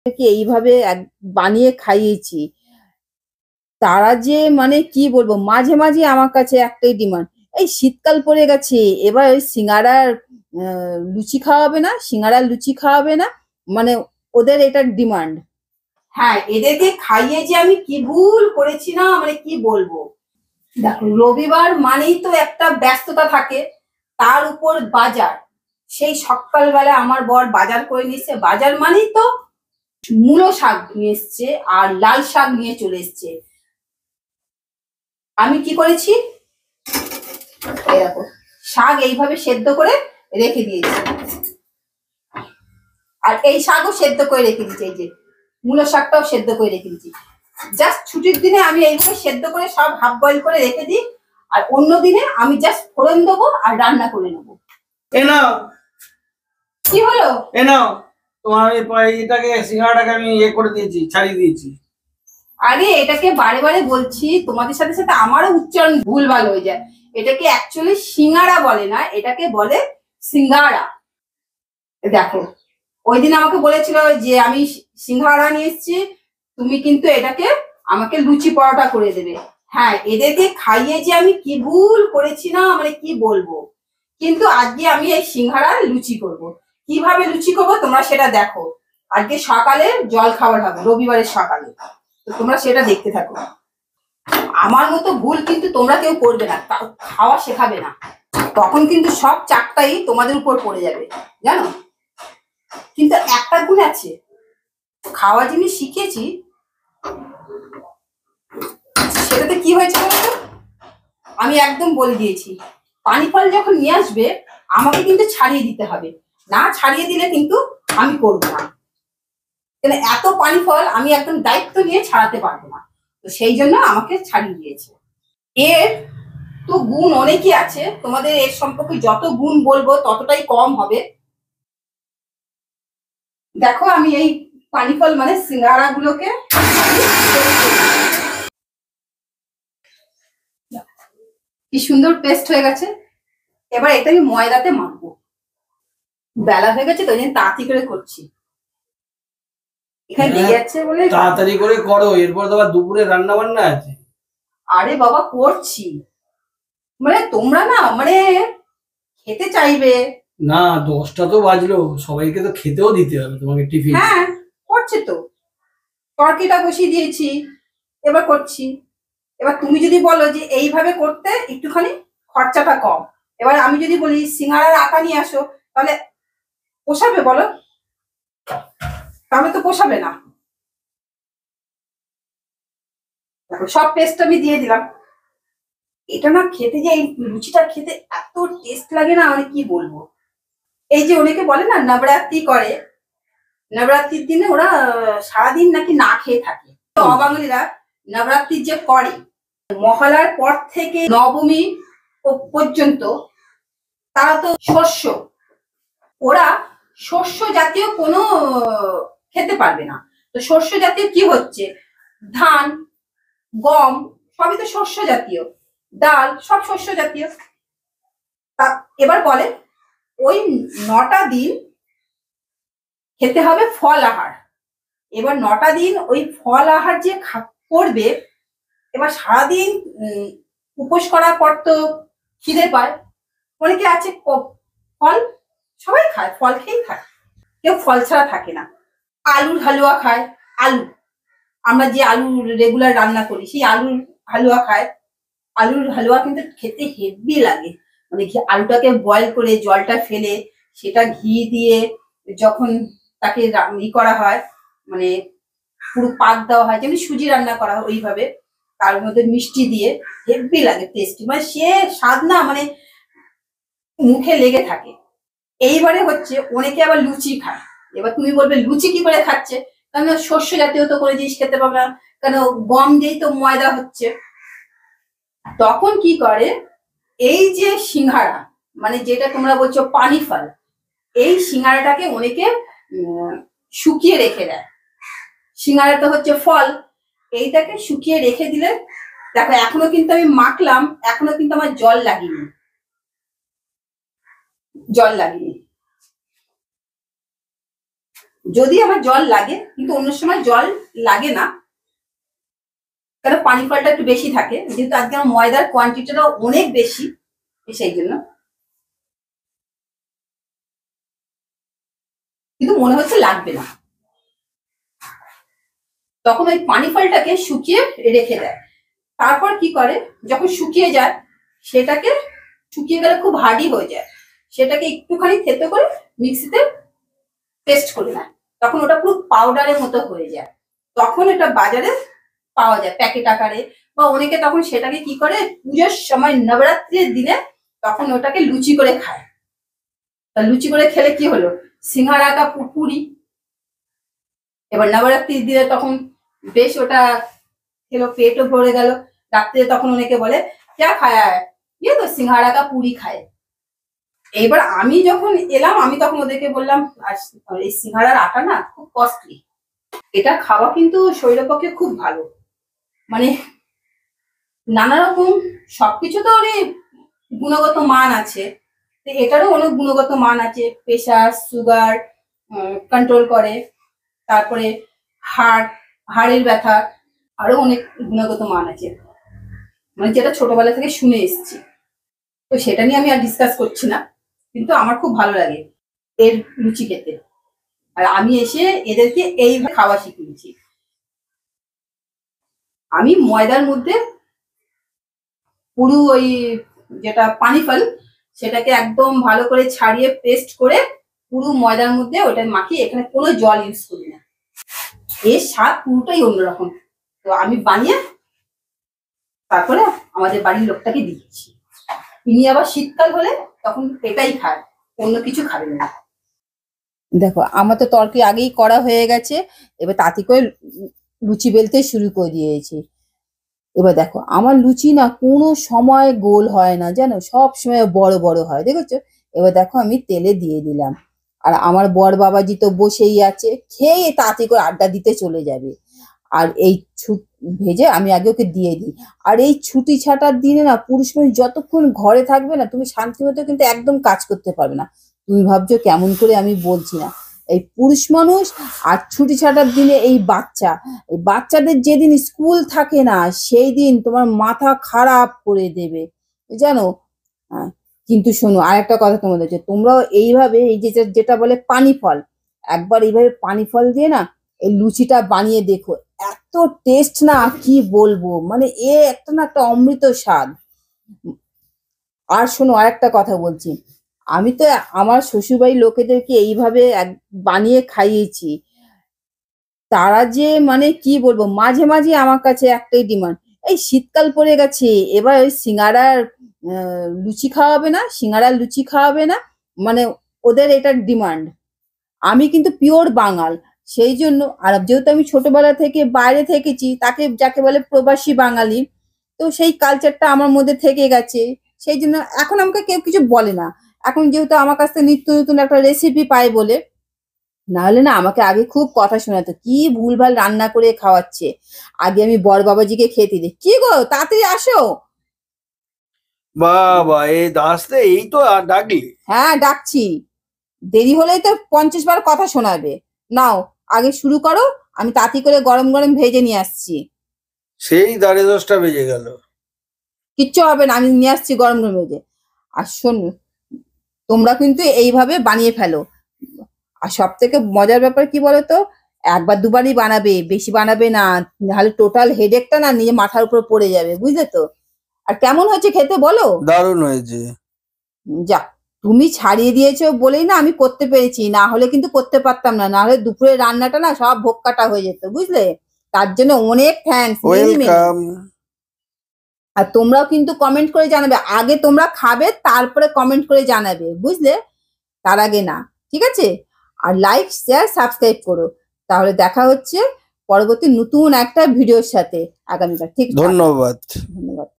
কে এইভাবে বানিয়ে খাইয়েছি। তারা যে মানে কি বলবো, মাঝে মাঝে আমার কাছে একটাই ডিমান্ড, এই শীতকাল পড়ে গেছে, এবার ওই সিঙ্গারার লুচি খাওয়াবে না, সিঙ্গারার লুচি খাওয়াবে না, মানে ওদের এটা ডিমান্ড। হ্যাঁ, এদেরকে খাইয়ে যে আমি কি ভুল করেছি না, মানে কি বলবো। দেখো, রবিবার মানেই তো একটা ব্যস্ততা থাকে, তার উপর বাজার। সেই সকালবেলা আমার বর বাজার করে নিচ্ছে, বাজার মানেই তো মূলো শাক নিয়ে এসছে আর লাল শাক নিয়ে চলে এসছে। আমি কি করেছি, এই দেখো, শাক এইভাবে সেদ্ধ করে রেখে দিয়েছি, আর এই শাকও সেদ্ধ করে রেখে দিয়েছি, এই যে মূলো শাকটাও সেদ্ধ করে রেখে দিয়েছি। জাস্ট ছুটির দিনে আমি এইভাবে সেদ্ধ করে সব হাফ বয়েল করে রেখে দিই, আর অন্য দিনে আমি জাস্ট ফোড়ন দেবো আর রান্না করে নেবো। কি হলো? তোমার এটাকে সিঙ্গাড়াটাকে আমি করে দিয়েছি, ছাড়িয়ে দিয়েছি। আরে এটাকে বারে বারে বলছি, তোমাদের সাথে সাথে আমারও উচ্চারণ ভুলভাল হয়ে যায়। এটাকে অ্যাকচুয়ালি সিঙ্গাড়া বলে না, এটাকে বলে সিঙ্গাড়া। দেখো, ওই দিন আমাকে বলেছিল যে আমি সিঙ্গাড়া নিয়ে এসেছি, তুমি কিন্তু এটাকে আমাকে লুচি পরোটা করে দেবে। হ্যাঁ, এদেরকে খাইয়ে যে আমি কি ভুল করেছি না, মানে কি বলবো। কিন্তু আজকে আমি এই সিঙ্গাড়ার লুচি করব। কিভাবে লুচি করবো তোমরা সেটা দেখো। আজকে সকালে জল খাবার হবে, রবিবারের সকালে, তো তোমরা সেটা দেখতে থাকো। আমার মতো ভুল কিন্তু তোমরা কেউ করবে না, খাওয়া শেখাবে না, তখন কিন্তু সব চাকটাই তোমাদের উপর পড়ে যাবে, জানো। কিন্তু একটা গুণ আছে, খাওয়া জিনিস শিখেছি, সেটাতে কি হয়েছে বলতো, আমি একদম বলে দিয়েছি, পানি ফল যখন নিয়ে আসবে আমাকে কিন্তু ছাড়িয়ে দিতে হবে, না ছাড়িয়ে দিলে কিন্তু আমি করবো না। এত পানি ফল আমি একদম দায়িত্ব নিয়ে ছাড়াতে পারবো না, তো সেই জন্য আমাকে ছাড়িয়ে দিয়েছে। এর তো গুণ অনেকই আছে, তোমাদের এর সম্পর্কে যত গুণ বলবো ততটাই কম হবে। দেখো, আমি এই পানি ফল মানে সিঙ্গারা গুলোকে কি সুন্দর পেস্ট হয়ে গেছে। এবার এটা আমি ময়দাতে মাখবো, বেলা হয়ে গেছে তো ওই জন্য তাড়াতাড়ি করে করছি, এখানে লেগে যাচ্ছে বলে। তাড়াতাড়ি করে করো, এরপর তো আবার দুপুরে রান্না বান্না আছে। আরে বাবা, করছি, মানে তোমরা না মানে খেতে চাইবে না, 10টা তো বাজলো, সবাইকে তো খেতেও দিতে হবে তোমাকে টিফিন। হ্যাঁ, করছে তো, তরকিটা বসিয়ে দিয়েছি, এবার করছি। এবার তুমি যদি বলো যে এইভাবে করতে একটুখানি খরচাটা কম, এবার আমি যদি বলি সিঙ্গারার আটা নিয়ে আসো, তাহলে পোষাবে বলো? তাহলে তো পোষাবে না। দেখো, সব পেস্ট আমি দিয়ে দিলাম। এটা না খেতে, যে এই লুচিটা খেতে এত টেস্ট লাগে না, মানে কি বলবো। এই যে অনেকে বলে না নবরাত্রি করে, নবরাত্রির দিনে ওরা সারাদিন নাকি না খেয়ে থাকে, তো অবাঙালিরা নবরাত্রি যে করে, মহালয়ার পর থেকে নবমী পর্যন্ত তারা তো শস্য, ওরা শস্য জাতীয় কোনো খেতে পারবে না। তো শস্য জাতীয় কি হচ্ছে, ধান, গম, সবই তো শস্য জাতীয়, ডাল সব শস্য জাতীয়। এবার বলে ওই 9টা দিন খেতে হবে ফল আহার। এবার 9টা দিন ওই ফল আহার যে করবে, এবার সারাদিন উপোস করার পর তো খিদে পায়, অনেকে আছে ফল, সবাই খায়, ফল খেয়েই থাকে, কেউ ফল ছাড়া থাকে না। আলুর হালুয়া খায়, আলু, আমরা যে আলু রেগুলার রান্না করি সেই আলুর হালুয়া খায়। আলুর হালুয়া কিন্তু খেতে হেভি লাগে, মানে আলুটাকে বয়েল করে জলটা ফেলে সেটা ঘি দিয়ে যখন তাকে করা হয়, মানে পুরো পাক দেওয়া হয়, যেমনি সুজি রান্না করা হয় ওইভাবে, তার মধ্যে মিষ্টি দিয়ে হেভি লাগে, টেস্টি, মানে সে স্বাদ না, মানে মুখে লেগে থাকে। এইবারে হচ্ছে অনেকে আবার লুচি খায়। এবার তুমি বলবে লুচি কি করে খাচ্ছে, কারণ শস্য জাতীয় তো কোনো জিনিস খেতে পাবে না, কেন গম দিয়েই তো ময়দা হচ্ছে। তখন কি করে, এই যে সিঙ্গারা, মানে যেটা তোমরা বলছো পানি ফল, এই সিঙ্গারাটাকে অনেকে শুকিয়ে রেখে দেয়। সিঙ্গারাটা হচ্ছে ফল, এইটাকে শুকিয়ে রেখে দিলে, দেখো এখনো কিন্তু আমি মাখলাম, এখনো কিন্তু আমার জল লাগেনি, জল লাগেনি। যদি আমার জল লাগে, কিন্তু অন্য সময় জল লাগে না, কারণ পানি ফলটা একটু বেশি থাকে, যেহেতু আজকে আমার ময়দার কোয়ান্টিটিটা অনেক বেশি, সেই জন্য। কিন্তু মনে হচ্ছে লাগবে না, তখন ওই পানি ফলটাকে শুকিয়ে রেখে দেয়। তারপর কি করে, যখন শুকিয়ে যায়, সেটাকে, শুকিয়ে গেলে খুব হার্ডি হয়ে যায়, সেটাকে একটুখানি থেতো করে মিক্সিতে পেস্ট করে নেয়। তখন ওটা পুরো পাউডারের মতো হয়ে যায়। তখন এটা বাজারে পাওয়া যায় প্যাকেট আকারে, বা অনেকে তখন সেটাকে কি করে, পুজোর সময় নবরাত্রির দিনে তখন ওটাকে লুচি করে খায়। তা লুচি করে খেলে কি হলো, সিঙ্গাড়া কা পুরি। এবার নবরাত্রির দিনে তখন বেশ ওটা খেলো, পেটও ভরে গেল। রাত্রে তখন অনেকে বলে ক্যা খায়া হ্যায়, ইয়ে তো সিঙ্গাড়া কা পুরি খায়। এইবার আমি যখন এলাম, আমি তখন ওদেরকে বললাম, আর এই সিঙ্গাড়ার আটা না খুব কস্টলি, এটা খাওয়া কিন্তু শরীরের পক্ষে খুব ভালো, মানে নানা রকম সবকিছু তো অনেক গুণগত মান আছে, তো এটারও অনেক গুণগত মান আছে। প্রেশার, সুগার কন্ট্রোল করে, তারপরে হাড়ের ব্যথা, আরো অনেক গুণগত মান আছে, মানে যেটা ছোটবেলা থেকে শুনে এসেছি। তো সেটা নিয়ে আমি আর ডিসকাস করছি না, কিন্তু আমার খুব ভালো লাগে এর লুচি খেতে। আর আমি এসে এদেরকে এইভাবে খাওয়া শিখিয়েছি। আমি ময়দার মধ্যে পুরো ওই যেটা পানি ফল, সেটাকে একদম ভালো করে ছাড়িয়ে পেস্ট করে পুরো ময়দার মধ্যে ওটা মাখিয়ে, এখানে কোনো জল ইউজ করি না। এর স্বাদ পুরোটাই অন্যরকম। তো আমি বানিয়ে তারপরে আমাদের বাড়ির লোকটাকে দিয়েছি। তিনি আবার শীতকাল হলে তখন এটাই খায়, অন্য কিছু খাবেন না। দেখো আমার তো তরকারি আগেই করা হয়ে গেছে, এবার তাতে করে লুচি বেলতে শুরু করে দিয়েছি। এবার দেখো আমার লুচি না কোনো সময় গোল হয় না, জানো, সব সময় বড় বড় হয়, দেখেছো। এবার দেখো আমি তেলে দিয়ে দিলাম, আর আমার বর বাবাজি তো বসেই আছে, খেয়ে তাতে করে আড্ডা দিতে চলে যাবে। আর এই ভেজে আমি আগে ওকে দিয়ে দিই। আর এই ছুটি ছাটার দিনে না, পুরুষ মানুষ যতক্ষণ ঘরে থাকবে না, তুমি শান্তি মতো কিন্তু একদম কাজ করতে পারবে না। তুমি ভাবছো কেমন করে আমি বলছি না, এই পুরুষ মানুষ আর ছুটি ছাটার দিনে এই বাচ্চাদের যেদিন স্কুল থাকে না, সেই দিন তোমার মাথা খারাপ করে দেবে, জানো। হ্যাঁ, কিন্তু শোনো আরেকটা কথা তোমাদের, যে তোমরাও এইভাবে এই যে যেটা বলে পানি ফল, একবার এইভাবে পানি ফল দিয়ে না এই লুচিটা বানিয়ে দেখো, এত টেস্ট না কি বলবো, মানে একটা না একটা অমৃত স্বাদ। আর শোনো আরেকটা কথা বলছি, আমি তো আমার শ্বশুরবাড়ির লোকেদেরকে এইভাবে বানিয়ে খাইয়েছি, তারা যে মানে কি বলবো, মাঝে মাঝে আমার কাছে একটাই ডিমান্ড, এই শীতকাল পড়ে গেছে, এবার ওই সিঙ্গাড়ার লুচি খাওয়াবে না, সিঙ্গাড়ার লুচি খাওয়াবে না, মানে ওদের এটার ডিমান্ড। আমি কিন্তু পিওর বাঙাল, সেই জন্য। আর যেহেতু আমি ছোটবেলা থেকে বাইরে থেকেছি, তাকে যাকে বলে প্রবাসী বাঙালি, তো সেই কালচারটা আমার মধ্যে থেকে গেছে, সেই জন্য এখন আমাকে কেউ কিছু বলে না। এখন যেহেতু আমার কাছ থেকে নিত্য নতুন একটা রেসিপি পাই বলে, না হলে না আমাকে আগে খুব কথা শোনাতো, কি ভুলভাল রান্না করে খাওয়াচ্ছে। আগে আমি বড় বাবাজিকে খেতে দিই, কি গো তাড়াতাড়ি আসো। বাবা এই আসতে এই তো ডাকলি। হ্যাঁ ডাকছি, দেরি হলেই তো 50 বার কথা শোনাবে। নাও আগে শুরু করো, আমি তাড়াতাড়ি করে গরম গরম ভেজে নিয়ে আসছি। সেই 10:30 বেজে গেল। কিচ্ছু হবে না, আমি নিয়ে আসছি গরম গরম ভেজে। আর শোন, তোমরা কিন্তু এইভাবে বানিয়ে ফেলো। আর সব থেকে মজার ব্যাপার কি বলতো, একবার দুবারই বানাবে, বেশি বানাবে না, নাহলে টোটাল হেডেকটা না নিজে মাথার উপর পড়ে যাবে, বুঝলে তো। আর কেমন হচ্ছে খেতে বলো? দারুণ হয়েছে। যা, তুমি ছাড়িয়ে দিয়েছো বলেই না আমি করতে পেরেছি, না হলে কিন্তু করতে পারতাম না, না হলে দুপুরের রান্নাটা না সব ভোগ কাটা হয়ে যেত, বুঝলে। তার জন্য অনেক থ্যাঙ্কস। ওয়েলকাম। আর তোমরাও কিন্তু কমেন্ট করে জানাবে, আগে তোমরা খাবে তারপরে কমেন্ট করে জানাবে, বুঝলে, তার আগে না, ঠিক আছে। আর লাইক শেয়ার সাবস্ক্রাইব করো, তাহলে দেখা হচ্ছে পরবর্তী নতুন একটা ভিডিওর সাথে আগামীকাল, ঠিক আছে? ধন্যবাদ। ধন্যবাদ।